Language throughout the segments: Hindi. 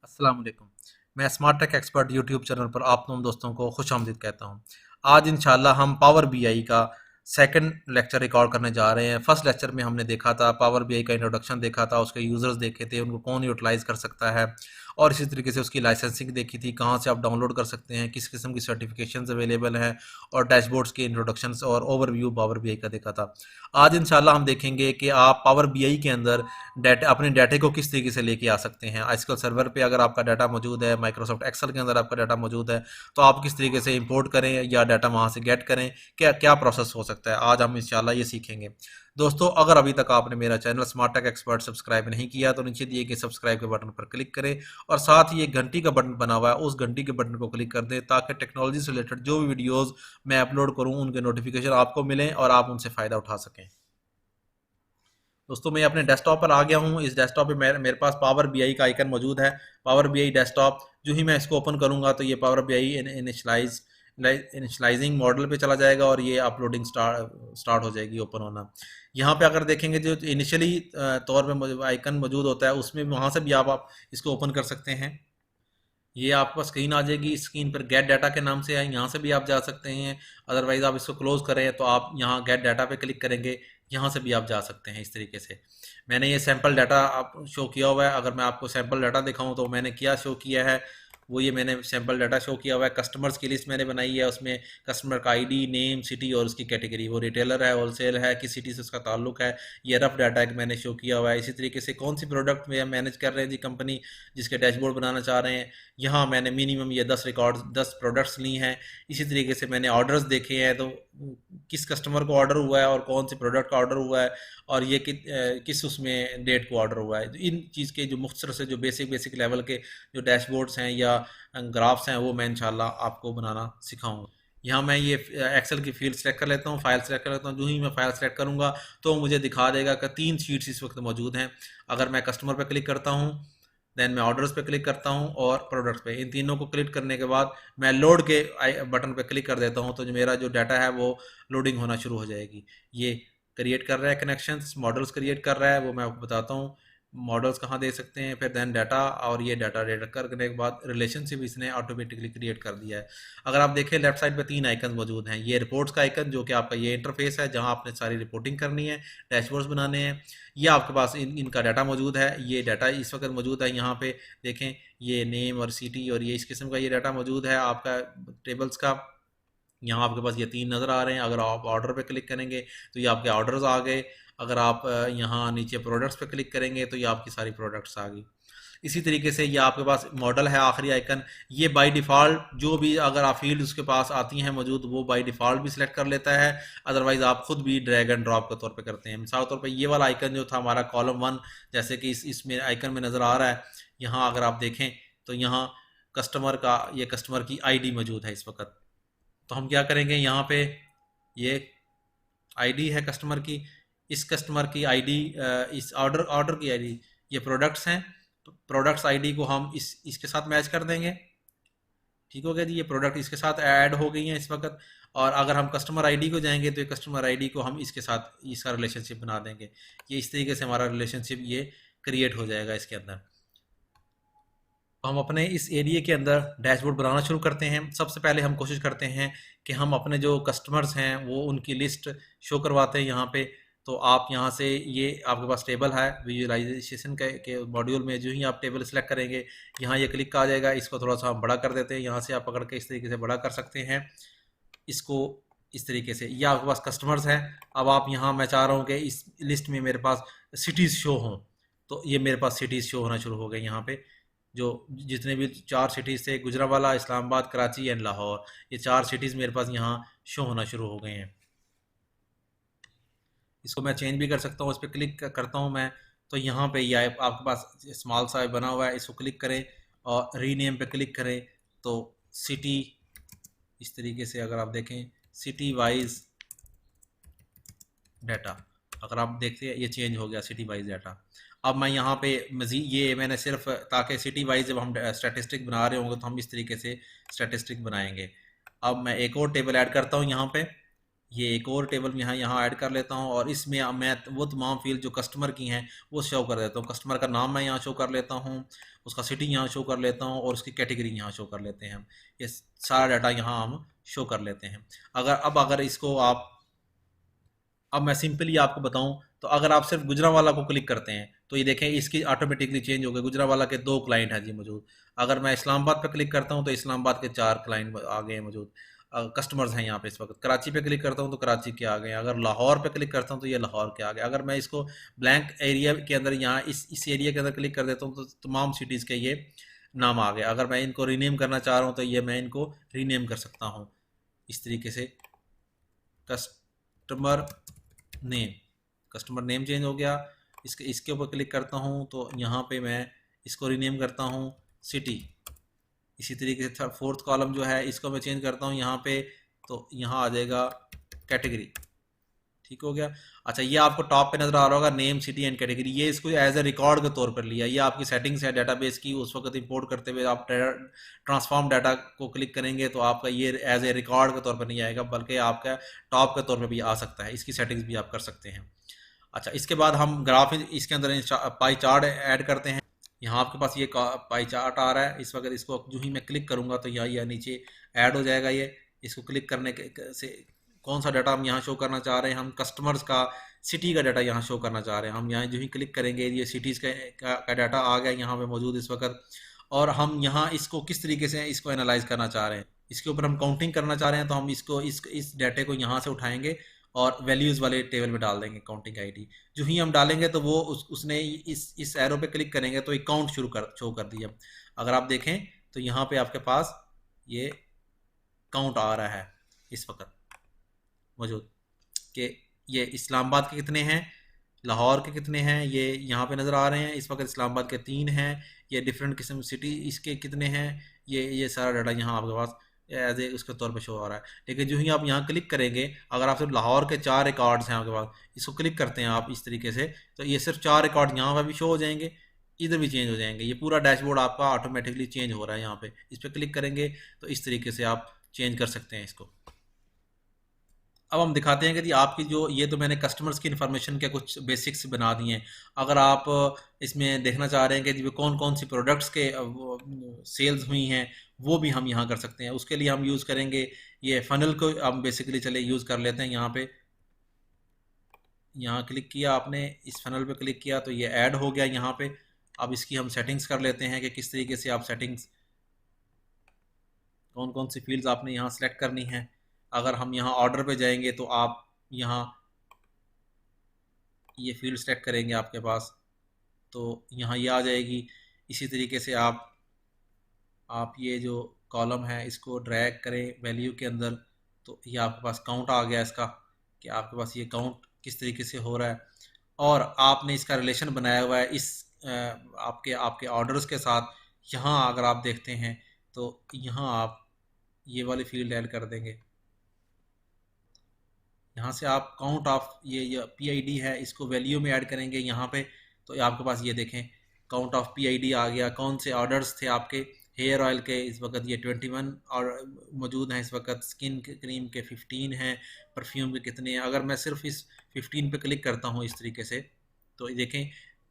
अस्सलाम वालेकुम। मैं smart tech expert YouTube channel पर आप तमाम दोस्तों को खुश आमदीद कहता हूँ। आज इंशाल्लाह हम पावर बीआई का सेकंड लेक्चर रिकॉर्ड करने जा रहे हैं। फर्स्ट लेक्चर में हमने देखा था पावर बीआई का इंट्रोडक्शन देखा था, उसके यूज़र्स देखे थे, उनको कौन यूटिलाइज़ कर सकता है और इसी तरीके से उसकी लाइसेंसिंग देखी थी, कहाँ से आप डाउनलोड कर सकते हैं, किस किस्म की सर्टिफिकेशंस अवेलेबल हैं और डैशबोर्ड्स के इंट्रोडक्शंस और ओवरव्यू पावर बीआई का देखा था। आज इंशाल्लाह हम देखेंगे कि आप पावर बीआई के अंदर डाटा अपने डाटे को किस तरीके से लेके आ सकते हैं। एसक्यूएल सर्वर पे अगर आपका डाटा मौजूद है, माइक्रोसॉफ्ट एक्सेल के अंदर आपका डाटा मौजूद है, तो आप किस तरीके से इंपोर्ट करें या डाटा वहाँ से गेट करें, क्या क्या प्रोसेस हो सकता है, आज हम इंशाल्लाह ये सीखेंगे। दोस्तों, अगर अभी तक आपने मेरा channel smart tech expert subscribe नहीं किया तो नीचे दिए गए सब्सक्राइब के बटन पर क्लिक करें और साथ ही एक घंटी का बटन बना हुआ है, उस घंटी के बटन को क्लिक कर दें ताकि टेक्नोलॉजी से रिलेटेड जो भी वीडियोज़ मैं अपलोड करूँ उनके नोटिफिकेशन आपको मिलें और आप उनसे फ़ायदा उठा सकें। दोस्तों, मैं अपने डेस्कटॉप पर आ गया हूँ। इस डेस्कटॉप पे मेरे पास पावर बीआई का आइकन मौजूद है। पावर बीआई डेस्कटॉप जो ही मैं इसको ओपन करूँगा तो ये पावर बीआई इनिशलाइजिंग मॉडल पे चला जाएगा और ये अपलोडिंग स्टार्ट हो जाएगी, ओपन होना। यहाँ पे अगर देखेंगे जो इनिशियली तौर पे आइकन मौजूद होता है उसमें वहाँ से भी आप इसको ओपन कर सकते हैं। ये आपको स्क्रीन आ जाएगी, स्क्रीन पर गेट डाटा के नाम से है, यहाँ से भी आप जा सकते हैं। अदरवाइज आप इसको क्लोज करें तो आप यहाँ गेट डाटा पे क्लिक करेंगे, यहाँ से भी आप जा सकते हैं। इस तरीके से मैंने ये सैम्पल डाटा आप शो किया हुआ है। अगर मैं आपको सैम्पल डाटा दिखाऊं तो मैंने क्या शो किया है, वो ये मैंने सैम्पल डाटा शो किया हुआ है। कस्टमर्स की लिस्ट मैंने बनाई है, उसमें कस्टमर का आईडी, नेम, सिटी और उसकी कैटेगरी, वो रिटेलर है, होलसेल है, किस सिटी से उसका ताल्लुक है, ये रफ डाटा एक मैंने शो किया हुआ है। इसी तरीके से कौन सी प्रोडक्ट में मैनेज कर रहे हैं जी कंपनी, जिसके डैशबोर्ड बनाना चाह रहे हैं, यहाँ मैंने मिनिमम ये 10 प्रोडक्ट्स ली हैं। इसी तरीके से मैंने ऑर्डर्स देखे हैं, तो किस कस्टमर को ऑर्डर हुआ है और कौन सी प्रोडक्ट का ऑर्डर हुआ है और ये किस उसमें डेट को ऑर्डर हुआ है। तो इन चीज़ के जो मुख्तसर से जो बेसिक लेवल के जो डैशबोर्ड्स हैं या ग्राफ्स हैं वो मैं इंशाल्लाह आपको बनाना सिखाऊंगा। यहाँ मैं ये एक्सेल की फील्ड सेलेक्ट कर लेता हूँ, फाइल सेलेक्ट कर लेता हूँ। जो ही मैं फाइल सेलेक्ट करूँगा तो मुझे दिखा देगा कि 3 शीट्स इस वक्त मौजूद हैं। अगर मैं कस्टमर पर क्लिक करता हूँ, देन मैं ऑर्डर्स पे क्लिक करता हूँ और प्रोडक्ट्स पे, इन तीनों को क्लिक करने के बाद मैं लोड के बटन पे क्लिक कर देता हूँ तो जो मेरा जो डाटा है वो लोडिंग होना शुरू हो जाएगी। ये क्रिएट कर रहा है कनेक्शंस, मॉडल्स क्रिएट कर रहा है, वो मैं आपको बताता हूँ मॉडल्स कहाँ दे सकते हैं। फिर देन डाटा, और ये डाटा रेड करने के बाद रिलेशनशिप इसने ऑटोमेटिकली क्रिएट कर दिया है। अगर आप देखें लेफ्ट साइड पे 3 आइकन मौजूद हैं। ये रिपोर्ट्स का आइकन जो कि आपका ये इंटरफेस है जहाँ आपने सारी रिपोर्टिंग करनी है, डैशबोर्ड्स बनाने हैं। ये आपके पास इनका डाटा मौजूद है, ये डाटा इस वक्त मौजूद है। यहाँ पे देखें ये नेम और सिटी और ये इस किस्म का ये डाटा मौजूद है आपका टेबल्स का। यहाँ आपके पास ये 3 नज़र आ रहे हैं। अगर आप ऑर्डर पे क्लिक करेंगे तो ये आपके ऑर्डर्स आ गए। अगर आप यहाँ नीचे प्रोडक्ट्स पे क्लिक करेंगे तो ये आपकी सारी प्रोडक्ट्स आ गई। इसी तरीके से ये आपके पास मॉडल है, आखिरी आइकन। ये बाय डिफ़ॉल्ट जो भी अगर आप फील्ड उसके पास आती हैं मौजूद, वो बाय डिफ़ॉल्ट भी सिलेक्ट कर लेता है। अदरवाइज़ आप खुद भी ड्रैग एंड ड्रॉप के तौर पे करते हैं। मिसाल के तौर पे ये वाला आइकन जो था हमारा कॉलम 1, जैसे कि इसमें आइकन में नज़र आ रहा है, यहाँ अगर आप देखें तो यहाँ कस्टमर का, ये कस्टमर की आईडी मौजूद है इस वक्त। तो हम क्या करेंगे, यहाँ पे ये आईडी है कस्टमर की, इस कस्टमर की आईडी, इस ऑर्डर की आईडी, ये प्रोडक्ट्स हैं, प्रोडक्ट्स आईडी को हम इसके साथ मैच कर देंगे। ठीक हो गया जी, ये प्रोडक्ट इसके साथ ऐड हो गई हैं इस वक्त। और अगर हम कस्टमर आईडी को जाएंगे तो ये कस्टमर आईडी को हम इसके साथ इसका रिलेशनशिप बना देंगे। ये इस तरीके से हमारा रिलेशनशिप ये क्रिएट हो जाएगा इसके अंदर। तो हम अपने इस एरिया के अंदर डैशबोर्ड बनाना शुरू करते हैं। सबसे पहले हम कोशिश करते हैं कि हम अपने जो कस्टमर्स हैं वो उनकी लिस्ट शो करवाते हैं यहाँ पे। तो आप यहाँ से, ये आपके पास टेबल है विजुअलाइजेशन के मॉड्यूल में, जो ही आप टेबल सेलेक्ट करेंगे यहाँ ये क्लिक आ जाएगा। इसको थोड़ा सा हम बड़ा कर देते हैं, यहाँ से आप पकड़ के इस तरीके से बड़ा कर सकते हैं इसको। इस तरीके से ये आपके पास कस्टमर्स हैं। अब आप यहाँ, मैं चाह रहा हूँ कि इस लिस्ट में मेरे पास सिटीज़ शो हों, तो ये मेरे पास सिटीज़ शो होना शुरू हो गए। यहाँ पे जो जितने भी 4 सिटीज़ थे, गुजरांवाला, इस्लामाबाद, कराची एंड लाहौर, ये 4 सिटीज़ मेरे पास यहाँ शो होना शुरू हो गए हैं। इसको मैं चेंज भी कर सकता हूँ, इस पर क्लिक करता हूँ मैं तो यहाँ पे ये आपके पास स्मॉल सा बना हुआ है, इसको क्लिक करें और रीनेम पे क्लिक करें तो सिटी, इस तरीके से अगर आप देखें सिटी वाइज डाटा, अगर आप देखते हैं ये चेंज हो गया सिटी वाइज डाटा। अब मैं यहाँ पे मज़ीद, ये मैंने सिर्फ ताकि सिटी वाइज जब हम स्टैटिस्टिक बना रहे होंगे तो हम इस तरीके से स्टैटिस्टिक बनाएंगे। अब मैं एक और टेबल ऐड करता हूँ यहाँ पे, ये एक और टेबल में यहाँ ऐड कर लेता हूँ, और इसमें मैं वो तमाम फील्ड जो कस्टमर की हैं वो शो कर देता हूँ। कस्टमर का नाम मैं यहाँ शो कर लेता हूँ, उसका सिटी यहाँ शो कर लेता हूँ, और उसकी कैटेगरी यहाँ शो कर लेते हैं हम। ये सारा डाटा यहाँ हम शो कर लेते हैं। अगर इसको आप, अब मैं सिंपली आपको बताऊं, तो अगर आप सिर्फ गुजरांवाला को क्लिक करते हैं तो ये देखें इसकी ऑटोमेटिकली चेंज हो गई। गुजरांवाला के 2 क्लाइंट हैं जी मौजूद। अगर मैं इस्लामाबाद पे क्लिक करता हूं तो इस्लामाबाद के 4 क्लाइंट आ गए हैं मौजूद, कस्टमर्स हैं यहाँ पे इस वक्त। कराची पे क्लिक करता हूँ तो कराची के आ गए। अगर लाहौर पे क्लिक करता हूँ तो ये लाहौर के आ गए। अगर मैं इसको ब्लैंक एरिया के अंदर यहाँ इस एरिया के अंदर क्लिक कर देता हूँ तो तमाम सिटीज़ के ये नाम आ गए। अगर मैं इनको रीनेम करना चाह रहा हूँ तो ये मैं इनको रीनेम कर सकता हूँ इस तरीके से। Customer name, customer name change हो गया। इसके ऊपर क्लिक करता हूँ तो यहाँ पे मैं इसको रीनेम करता हूँ सिटी। इसी तरीके से फोर्थ कॉलम जो है इसको मैं चेंज करता हूँ यहाँ पे, तो यहाँ आ जाएगा कैटेगरी। ठीक हो गया। अच्छा, ये आपको टॉप पे नजर आ रहा होगा नेम सिटी एंड कैटेगरी। ये इसको एज ए रिकॉर्ड के तौर पर लिया। ये आपकी सेटिंग्स है डेटाबेस की, उस वक्त इंपोर्ट करते हुए आप ट्रांसफॉर्म डाटा को क्लिक करेंगे तो आपका ये एज ए रिकॉर्ड के तौर पर नहीं आएगा, बल्कि आपका टॉप के तौर पर भी आ सकता है। इसकी सेटिंग्स भी आप कर सकते हैं। अच्छा, इसके बाद हम ग्राफ इसके अंदर पाई चार्ट ऐड करते हैं। यहाँ आपके पास ये पाई चार्ट आ रहा है इस वक्त। इसको जो ही मैं क्लिक करूँगा तो यहाँ नीचे ऐड हो जाएगा ये। इसको क्लिक करने से कौन सा डाटा हम यहाँ शो करना चाह रहे हैं, हम कस्टमर्स का सिटी का डाटा यहाँ शो करना चाह रहे हैं। हम यहाँ जो ही क्लिक करेंगे ये सिटीज़ का डाटा आ गया यहाँ पे मौजूद इस वक्त। और हम यहाँ इसको किस तरीके से इसको एनालाइज करना चाह रहे हैं, इसके ऊपर हम काउंटिंग करना चाह रहे हैं, तो हम इसको इस डाटे को यहाँ से उठाएंगे और वैल्यूज़ वाले टेबल में डाल देंगे काउंटिंग आईडी। जो ही हम डालेंगे तो वो उसने इस एरो पे क्लिक करेंगे तो एक काउंट शो कर दिया। अगर आप देखें तो यहाँ पे आपके पास ये काउंट आ रहा है इस वक्त मौजूद कि ये इस्लामाबाद के कितने हैं, लाहौर के कितने हैं, ये यहाँ पे नज़र आ रहे हैं इस वक्त। इस्लामाबाद के 3 हैं। ये डिफरेंट किस्म सिटी इसके कितने हैं, ये सारा डाटा यहाँ आपके पास एज ए उसके तौर पे शो आ रहा है। लेकिन जो ही आप यहाँ क्लिक करेंगे, अगर आप सिर्फ लाहौर के 4 रिकॉर्ड्स हैं आपके पास, इसको क्लिक करते हैं आप इस तरीके से, तो ये सिर्फ 4 रिकॉर्ड यहाँ पर भी शो हो जाएंगे, इधर भी चेंज हो जाएंगे। ये पूरा डैशबोर्ड आपका ऑटोमेटिकली चेंज हो रहा है। यहाँ पे इस पर क्लिक करेंगे तो इस तरीके से आप चेंज कर सकते हैं इसको। अब हम दिखाते हैं कि जी आपकी जो ये तो मैंने कस्टमर्स की इन्फॉर्मेशन के कुछ बेसिक्स बना दिए हैं। अगर आप इसमें देखना चाह रहे हैं कि जी कौन कौन सी प्रोडक्ट्स के सेल्स हुई हैं, वो भी हम यहाँ कर सकते हैं। उसके लिए हम यूज़ करेंगे ये फ़नल को। हम बेसिकली चले यूज़ कर लेते हैं। यहाँ पे यहाँ क्लिक किया आपने, इस फ़नल पे क्लिक किया तो ये ऐड हो गया यहाँ पे। अब इसकी हम सेटिंग्स कर लेते हैं कि किस तरीके से आप सेटिंग्स, कौन कौन सी फील्ड्स आपने यहाँ सेलेक्ट करनी है। अगर हम यहाँ ऑर्डर पे जाएंगे तो आप यहाँ ये फील्ड सेलेक्ट करेंगे आपके पास, तो यहाँ ये आ जाएगी। इसी तरीके से आप ये जो कॉलम है इसको ड्रैग करें वैल्यू के अंदर, तो ये आपके पास काउंट आ गया इसका, कि आपके पास ये काउंट किस तरीके से हो रहा है। और आपने इसका रिलेशन बनाया हुआ है इस आपके आपके ऑर्डर्स के साथ। यहाँ अगर आप देखते हैं तो यहाँ आप ये वाली फील्ड ऐड कर देंगे। यहाँ से आप काउंट ऑफ ये पीआईडी है इसको वैल्यू में ऐड करेंगे यहाँ पे, तो आपके पास ये देखें काउंट ऑफ पीआईडी आ गया। कौन से ऑर्डर्स थे आपके हेयर ऑयल के, इस वक्त ये 21 और मौजूद हैं इस वक्त। स्किन के क्रीम के 15 हैं। परफ्यूम के कितने हैं। अगर मैं सिर्फ इस 15 पे क्लिक करता हूँ इस तरीके से, तो देखें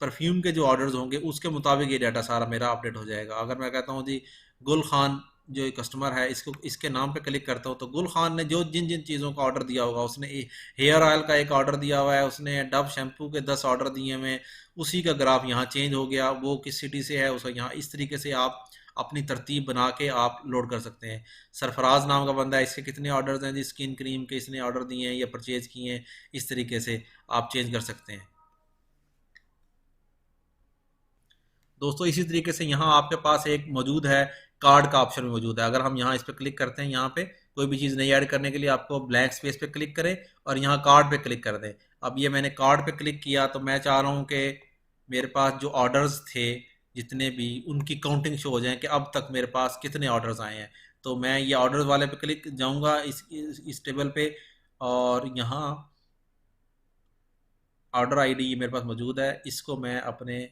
परफ्यूम के जो ऑर्डर्स होंगे उसके मुताबिक ये डाटा सारा मेरा अपडेट हो जाएगा। अगर मैं कहता हूँ जी गुल खान जो कस्टमर है, इसको इसके नाम पे क्लिक करता हूँ तो गुल खान ने जो जिन जिन चीज़ों का ऑर्डर दिया होगा, उसने हेयर ऑयल का एक ऑर्डर दिया हुआ है, उसने डव शैम्पू के 10 ऑर्डर दिए हुए, उसी का ग्राफ यहाँ चेंज हो गया। वो किस सिटी से है उसका यहाँ, इस तरीके से आप अपनी तरतीब बना के आप लोड कर सकते हैं। सरफराज नाम का बंदा है, इसके कितने ऑर्डर्स हैं जी स्किन क्रीम के, इसने ऑर्डर दिए हैं या परचेज किए हैं, इस तरीके से आप चेंज कर सकते हैं दोस्तों। इसी तरीके से यहाँ आपके पास एक मौजूद है कार्ड का ऑप्शन मौजूद है। अगर हम यहाँ इस पर क्लिक करते हैं, यहाँ पे कोई भी चीज़ नहीं ऐड करने के लिए आपको ब्लैंक स्पेस पे क्लिक करें और यहाँ कार्ड पे क्लिक कर दें। अब ये मैंने कार्ड पे क्लिक किया तो मैं चाह रहा हूँ कि मेरे पास जो ऑर्डर्स थे जितने भी, उनकी काउंटिंग शो हो जाए कि अब तक मेरे पास कितने ऑर्डर्स आए हैं। तो मैं ये ऑर्डर्स वाले पे क्लिक जाऊँगा इस टेबल पे, और यहाँ ऑर्डर आईडी ये मेरे पास मौजूद है। इसको मैं अपने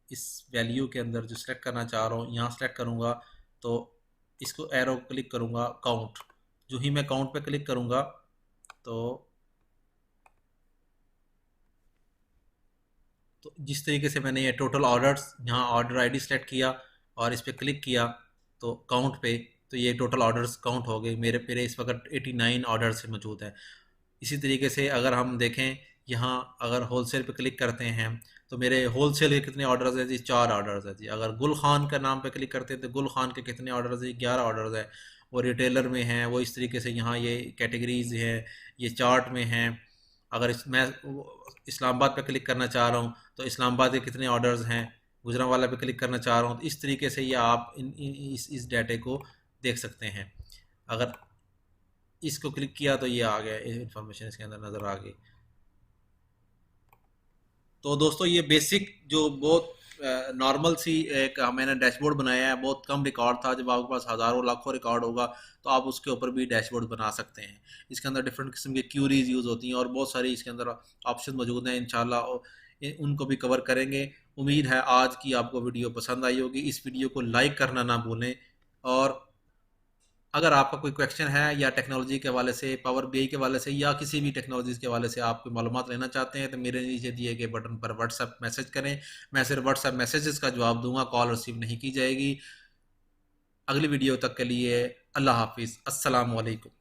इस वैल्यू के अंदर जो सेलेक्ट करना चाह रहा हूँ यहाँ सेलेक्ट करूँगा, तो इसको एरो क्लिक करूँगा काउंट। जो ही मैं काउंट पे क्लिक करूँगा तो जिस तरीके से मैंने ये टोटल ऑर्डर्स, यहाँ ऑर्डर आईडी सेलेक्ट किया और इस पर क्लिक किया तो काउंट पे, तो ये टोटल ऑर्डर्स काउंट हो गए मेरे मेरे इस वक्त 89 ऑर्डर्स मौजूद है। इसी तरीके से अगर हम देखें, यहाँ अगर होलसेल पे क्लिक करते हैं तो मेरे होलसेल के कितने ऑर्डर्स हैं जी? 4 ऑर्डर्स है जी। अगर गुल खान का नाम पे क्लिक करते हैं तो गुल खान के कितने ऑर्डर्स हैं? 11 ऑर्डर्स है। वो रिटेलर में हैं, वो इस तरीके से यहाँ ये कैटेगरीज हैं, ये चार्ट में हैं। अगर मैं इस्लामाबाद पे क्लिक करना चाह रहा हूँ तो इस्लामाबाद के कितने ऑर्डर्स हैं, गुजरांवाला पे क्लिक करना चाह रहा हूँ तो इस तरीके से ये आप इस डाटे को देख सकते हैं। अगर इसको क्लिक किया तो ये आ गया, इंफॉर्मेशन इसके अंदर नज़र आ गई। तो दोस्तों ये बेसिक जो बहुत नॉर्मल सी एक मैंने डैशबोर्ड बनाया है, बहुत कम रिकॉर्ड था। जब आपके पास हज़ारों लाखों रिकॉर्ड होगा तो आप उसके ऊपर भी डैशबोर्ड बना सकते हैं। इसके अंदर डिफरेंट किस्म की क्यूरीज यूज़ होती हैं और बहुत सारी इसके अंदर ऑप्शन मौजूद हैं। इंशाल्लाह उनको भी कवर करेंगे। उम्मीद है आज की आपको वीडियो पसंद आई होगी। इस वीडियो को लाइक करना ना भूलें, और अगर आपका कोई क्वेश्चन है या टेक्नोलॉजी के हवाले से, पावर बीआई के हवाले से, या किसी भी टेक्नोलॉजीज के हवाले से आप कोई मालूमात लेना चाहते हैं तो मेरे नीचे दिए गए बटन पर व्हाट्सएप मैसेज करें। मैं सिर्फ व्हाट्सएप मैसेजेस का जवाब दूंगा, कॉल रिसीव नहीं की जाएगी। अगली वीडियो तक के लिए अल्लाह हाफिज़, अस्सलाम वालेकुम।